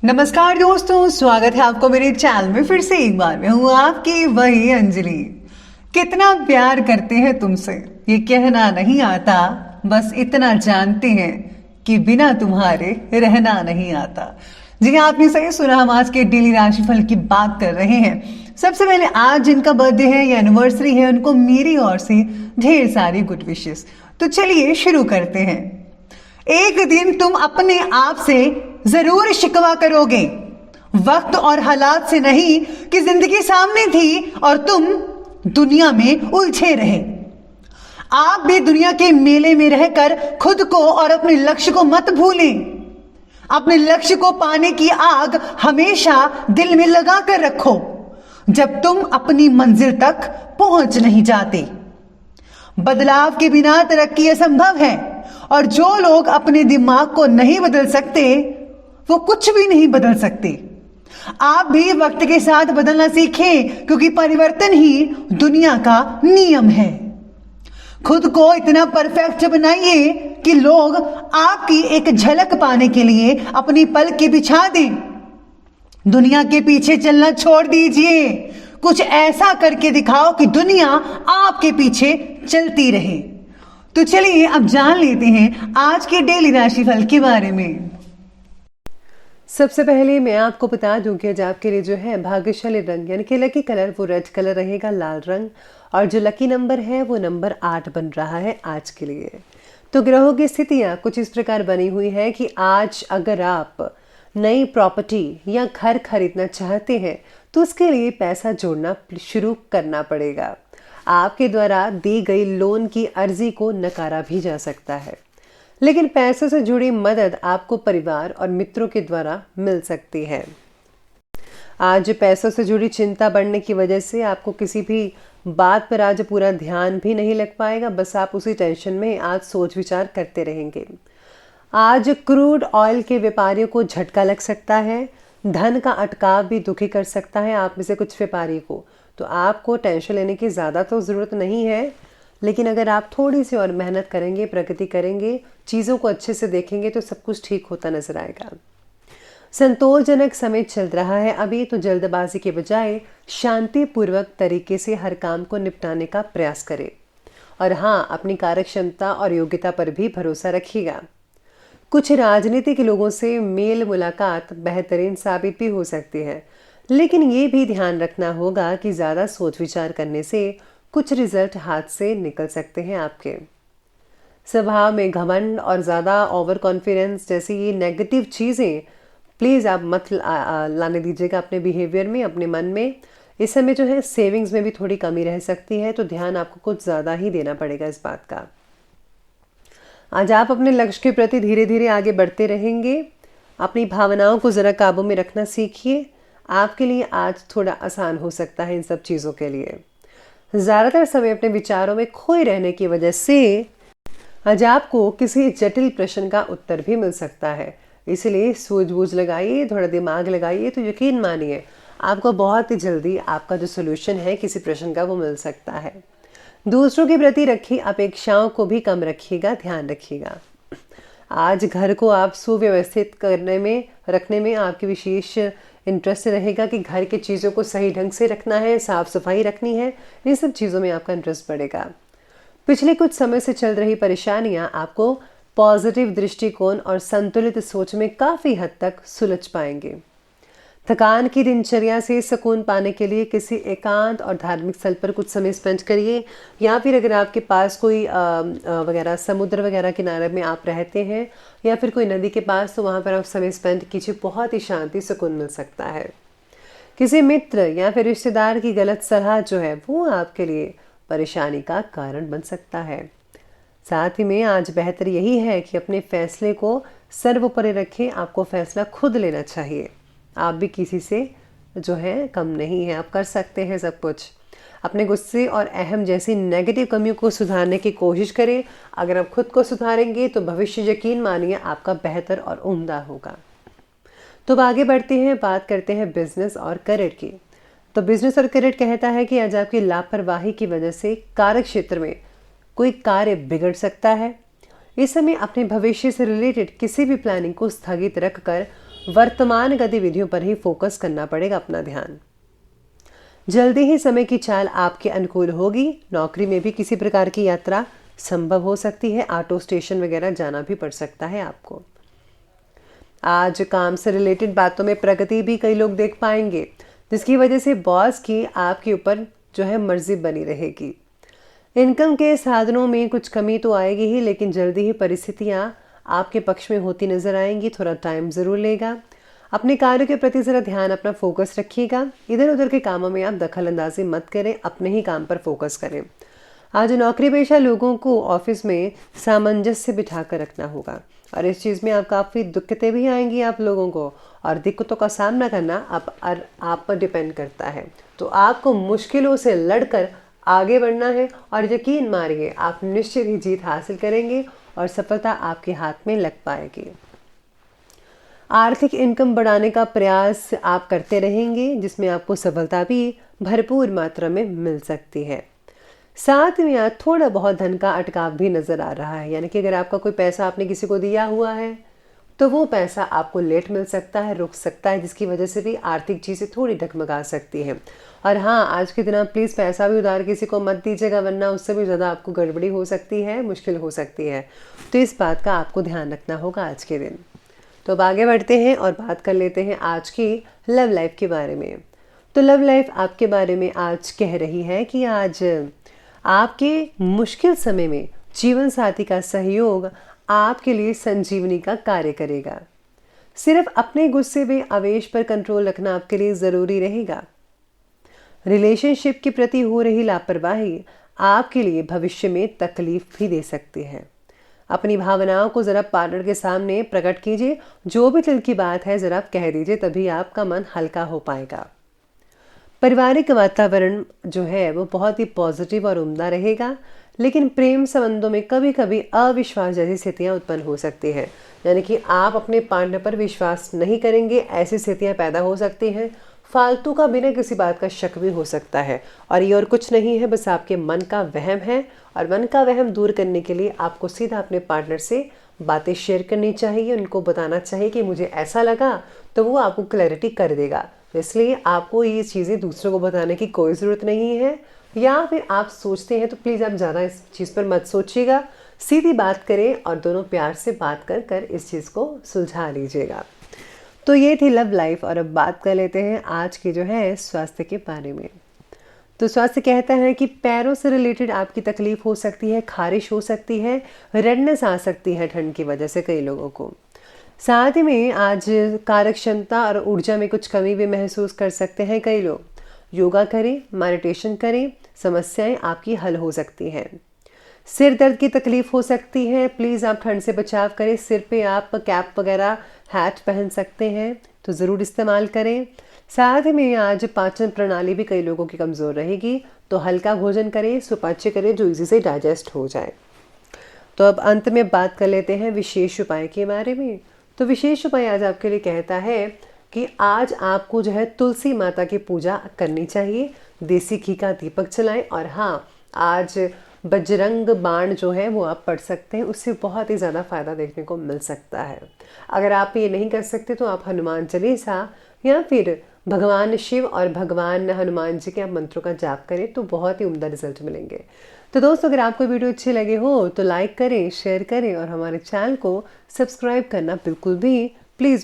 नमस्कार दोस्तों, स्वागत है आपको मेरे चैनल में फिर से एक बार। मैं हूँ आपकी वही अंजलि। कितना प्यार करते हैं तुमसे ये कहना नहीं आता, बस इतना जानते हैं कि बिना तुम्हारे रहना नहीं आता। जी हाँ, आपने सही सुना। हम आज के डेली राशिफल की बात कर रहे हैं। सबसे पहले आज जिनका बर्थडे है या एनिवर्सरी है, उनको मेरी ओर से ढेर सारी गुड विशेस। तो चलिए शुरू करते हैं। एक दिन तुम अपने आप से जरूर शिकवा करोगे, वक्त और हालात से नहीं कि जिंदगी सामने थी और तुम दुनिया में उलझे रहे। आप भी दुनिया के मेले में रहकर खुद को और अपने लक्ष्य को मत भूलें। अपने लक्ष्य को पाने की आग हमेशा दिल में लगा कर रखो जब तुम अपनी मंजिल तक पहुंच नहीं जाते। बदलाव के बिना तरक्की असंभव है और जो लोग अपने दिमाग को नहीं बदल सकते वो कुछ भी नहीं बदल सकते। आप भी वक्त के साथ बदलना सीखें, क्योंकि परिवर्तन ही दुनिया का नियम है। खुद को इतना परफेक्ट बनाइए कि लोग आपकी एक झलक पाने के लिए अपनी पलकें बिछा दें। दुनिया के पीछे चलना छोड़ दीजिए, कुछ ऐसा करके दिखाओ कि दुनिया आपके पीछे चलती रहे। तो चलिए अब जान लेते हैं आज के डेली राशिफल के बारे में। सबसे पहले मैं आपको बता दूं कि आज आपके लिए जो है भाग्यशाली रंग यानी कि लकी कलर वो रेड कलर रहेगा, लाल रंग। और जो लकी नंबर है वो नंबर 8 बन रहा है आज के लिए। तो ग्रहों की स्थितियां कुछ इस प्रकार बनी हुई है कि आज अगर आप नई प्रॉपर्टी या घर खरीदना चाहते हैं तो उसके लिए पैसा जोड़ना शुरू करना पड़ेगा। आपके द्वारा दी गई लोन की अर्जी को नकारा भी जा सकता है, लेकिन पैसों से जुड़ी मदद आपको परिवार और मित्रों के द्वारा मिल सकती है। आज पैसों से जुड़ी चिंता बढ़ने की वजह से आपको किसी भी बात पर आज पूरा ध्यान भी नहीं लग पाएगा, बस आप उसी टेंशन में आज सोच विचार करते रहेंगे। आज क्रूड ऑयल के व्यापारियों को झटका लग सकता है। धन का अटकाव भी दुखी कर सकता है आप में से कुछ व्यापारी को। तो आपको टेंशन लेने की ज़्यादा तो ज़रूरत नहीं है, लेकिन अगर आप थोड़ी सी और मेहनत करेंगे, प्रगति करेंगे, चीज़ों को अच्छे से देखेंगे तो सब कुछ ठीक होता नजर आएगा। संतोषजनक समय चल रहा है अभी, तो जल्दबाजी के बजाय शांतिपूर्वक तरीके से हर काम को निपटाने का प्रयास करें। और हाँ, अपनी कार्यक्षमता और योग्यता पर भी भरोसा रखिएगा। कुछ राजनीतिक लोगों से मेल मुलाकात बेहतरीन साबित भी हो सकती है, लेकिन ये भी ध्यान रखना होगा कि ज़्यादा सोच विचार करने से कुछ रिजल्ट हाथ से निकल सकते हैं आपके। स्वभाव में घमंड और ज़्यादा ओवर कॉन्फिडेंस जैसी ये नेगेटिव चीज़ें प्लीज़ आप मत लाने दीजिएगा अपने बिहेवियर में, अपने मन में। इस समय जो है सेविंग्स में भी थोड़ी कमी रह सकती है, तो ध्यान आपको कुछ ज़्यादा ही देना पड़ेगा इस बात का। आज आप अपने लक्ष्य के प्रति धीरे धीरे आगे बढ़ते रहेंगे। अपनी भावनाओं को ज़रा काबू में रखना सीखिए। आपके लिए आज थोड़ा आसान हो सकता है इन सब चीज़ों के लिए। ज़्यादातर समय अपने विचारों में खोए रहने की वजह से आज आपको किसी जटिल प्रश्न का उत्तर भी मिल सकता है, इसलिए सूझबूझ लगाइए, थोड़ा दिमाग लगाइए, तो यकीन मानिए आपको बहुत ही जल्दी आपका जो सोल्यूशन है किसी प्रश्न का वो मिल सकता है। दूसरों के प्रति रखी अपेक्षाओं को भी कम रखिएगा, ध्यान रखिएगा। आज घर को आप सुव्यवस्थित रखने में आपकी विशेष इंटरेस्ट रहेगा कि घर की चीज़ों को सही ढंग से रखना है, साफ सफाई रखनी है, इन सब चीज़ों में आपका इंटरेस्ट बढ़ेगा। पिछले कुछ समय से चल रही परेशानियां आपको पॉजिटिव दृष्टिकोण और संतुलित सोच में काफ़ी हद तक सुलझ पाएंगे। थकान की दिनचर्या से सुकून पाने के लिए किसी एकांत और धार्मिक स्थल पर कुछ समय स्पेंड करिए, या फिर अगर आपके पास कोई वगैरह समुद्र वगैरह किनारे में आप रहते हैं या फिर कोई नदी के पास, तो वहाँ पर आप समय स्पेंड कीजिए, बहुत ही शांति सुकून मिल सकता है। किसी मित्र या फिर रिश्तेदार की गलत सलाह जो है वो आपके लिए परेशानी का कारण बन सकता है। साथ ही में आज बेहतर यही है कि अपने फैसले को सर्वोपरि रखें। आपको फैसला खुद लेना चाहिए। आप भी किसी से जो है कम नहीं है, आप कर सकते हैं सब कुछ। अपने गुस्से और अहम जैसी नेगेटिव कमियों को सुधारने की कोशिश करें। अगर आप खुद को सुधारेंगे तो भविष्य यकीन मानिए आपका बेहतर और उम्दा होगा। तो अब आगे बढ़ते हैं, बात करते हैं बिजनेस और करियर की। तो बिजनेस और करियर कहता है कि आज आपकी लापरवाही की वजह से कार्य क्षेत्र में कोई कार्य बिगड़ सकता है। इस समय अपने भविष्य से रिलेटेड किसी भी प्लानिंग को स्थगित रखकर वर्तमान गतिविधियों पर ही फोकस करना पड़ेगा अपना ध्यान। जल्दी ही समय की चाल आपके अनुकूल होगी। नौकरी में भी किसी प्रकार की यात्रा संभव हो सकती है। ऑटो स्टेशन वगैरह जाना भी पड़ सकता है आपको। आज काम से रिलेटेड बातों में प्रगति भी कई लोग देख पाएंगे, जिसकी वजह से बॉस की आपके ऊपर जो है मर्जी बनी रहेगी। इनकम के साधनों में कुछ कमी तो आएगी ही, लेकिन जल्दी ही परिस्थितियां आपके पक्ष में होती नजर आएंगी। थोड़ा टाइम ज़रूर लेगा। अपने कार्य के प्रति ज़रा ध्यान, अपना फोकस रखिएगा। इधर उधर के कामों में आप दखल अंदाजी मत करें, अपने ही काम पर फोकस करें। आज नौकरी पेशा लोगों को ऑफिस में सामंजस्य बिठा कर रखना होगा और इस चीज़ में आप काफ़ी दिक्कतें भी आएंगी आप लोगों को, और दिक्कतों का सामना करना आप पर डिपेंड करता है। तो आपको मुश्किलों से लड़कर आगे बढ़ना है और यकीन मानिए आप निश्चित ही जीत हासिल करेंगे और सफलता आपके हाथ में लग पाएगी। आर्थिक इनकम बढ़ाने का प्रयास आप करते रहेंगे, जिसमें आपको सफलता भी भरपूर मात्रा में मिल सकती है। साथ में आज थोड़ा बहुत धन का अटकाव भी नजर आ रहा है, यानी कि अगर आपका कोई पैसा आपने किसी को दिया हुआ है तो वो पैसा आपको लेट मिल सकता है, रुक सकता है, जिसकी वजह से भी आर्थिक चीज़ें थोड़ी डगमगा सकती हैं। और हाँ, आज के दिन आप प्लीज़ पैसा भी उधार किसी को मत दीजिएगा, वरना उससे भी ज़्यादा आपको गड़बड़ी हो सकती है, मुश्किल हो सकती है। तो इस बात का आपको ध्यान रखना होगा आज के दिन। तो अब आगे बढ़ते हैं और बात कर लेते हैं आज की लव लाइफ के बारे में। तो लव लाइफ आपके बारे में आज कह रही है कि आज आपके मुश्किल समय में जीवन साथी का सहयोग आपके लिए संजीवनी का कार्य करेगा। सिर्फ अपने गुस्से में आवेश पर कंट्रोल रखना आपके लिए ज़रूरी रहेगा। रिलेशनशिप के प्रति हो रही लापरवाही आपके लिए भविष्य में तकलीफ भी दे सकती है। अपनी भावनाओं को ज़रा पार्टनर के सामने प्रकट कीजिए। जो भी दिल की बात है ज़रा कह दीजिए, तभी आपका मन हल्का हो पाएगा। पारिवारिक वातावरण जो है वो बहुत ही पॉजिटिव और उम्दा रहेगा, लेकिन प्रेम संबंधों में कभी कभी अविश्वास जैसी स्थितियां उत्पन्न हो सकती हैं, यानी कि आप अपने पार्टनर पर विश्वास नहीं करेंगे, ऐसी स्थितियां पैदा हो सकती हैं। फालतू का बिना किसी बात का शक भी हो सकता है, और ये और कुछ नहीं है, बस आपके मन का वहम है। और मन का वहम दूर करने के लिए आपको सीधा अपने पार्टनर से बातें शेयर करनी चाहिए, उनको बताना चाहिए कि मुझे ऐसा लगा, तो वो आपको क्लैरिटी कर देगा। तो इसलिए आपको ये चीज़ें दूसरों को बताने की कोई ज़रूरत नहीं है, या फिर आप सोचते हैं तो प्लीज़ आप ज़्यादा इस चीज़ पर मत सोचिएगा। सीधी बात करें और दोनों प्यार से बात कर कर इस चीज़ को सुलझा लीजिएगा। तो ये थी लव लाइफ, और अब बात कर लेते हैं आज की जो है स्वास्थ्य के बारे में। तो स्वास्थ्य कहता है कि पैरों से रिलेटेड आपकी तकलीफ हो सकती है, खारिश हो सकती है, रेडनेस आ सकती है ठंड की वजह से कई लोगों को। साथ ही में आज कार्य क्षमता और ऊर्जा में कुछ कमी भी महसूस कर सकते हैं कई लोग। योगा करें, मेडिटेशन करें, समस्याएं आपकी हल हो सकती हैं। सिर दर्द की तकलीफ हो सकती है, प्लीज़ आप ठंड से बचाव करें। सिर पे आप कैप वगैरह हैट पहन सकते हैं, तो ज़रूर इस्तेमाल करें। साथ में आज पाचन प्रणाली भी कई लोगों की कमज़ोर रहेगी, तो हल्का भोजन करें, सुपाच्य करें जो इजी से डाइजेस्ट हो जाए। तो अब अंत में बात कर लेते हैं विशेष उपाय के बारे में। तो विशेष उपाय आज आपके लिए कहता है कि आज आपको जो है तुलसी माता की पूजा करनी चाहिए, देसी घी का दीपक जलाएं, और हाँ, आज बजरंग बाण जो है वो आप पढ़ सकते हैं, उससे बहुत ही ज़्यादा फ़ायदा देखने को मिल सकता है। अगर आप ये नहीं कर सकते तो आप हनुमान चालीसा या फिर भगवान शिव और भगवान हनुमान जी के आप मंत्रों का जाप करें, तो बहुत ही उम्दा रिजल्ट मिलेंगे। तो दोस्तों, अगर आपको वीडियो अच्छे लगे हो तो लाइक करें, शेयर करें और हमारे चैनल को सब्सक्राइब करना बिल्कुल भी प्लीज़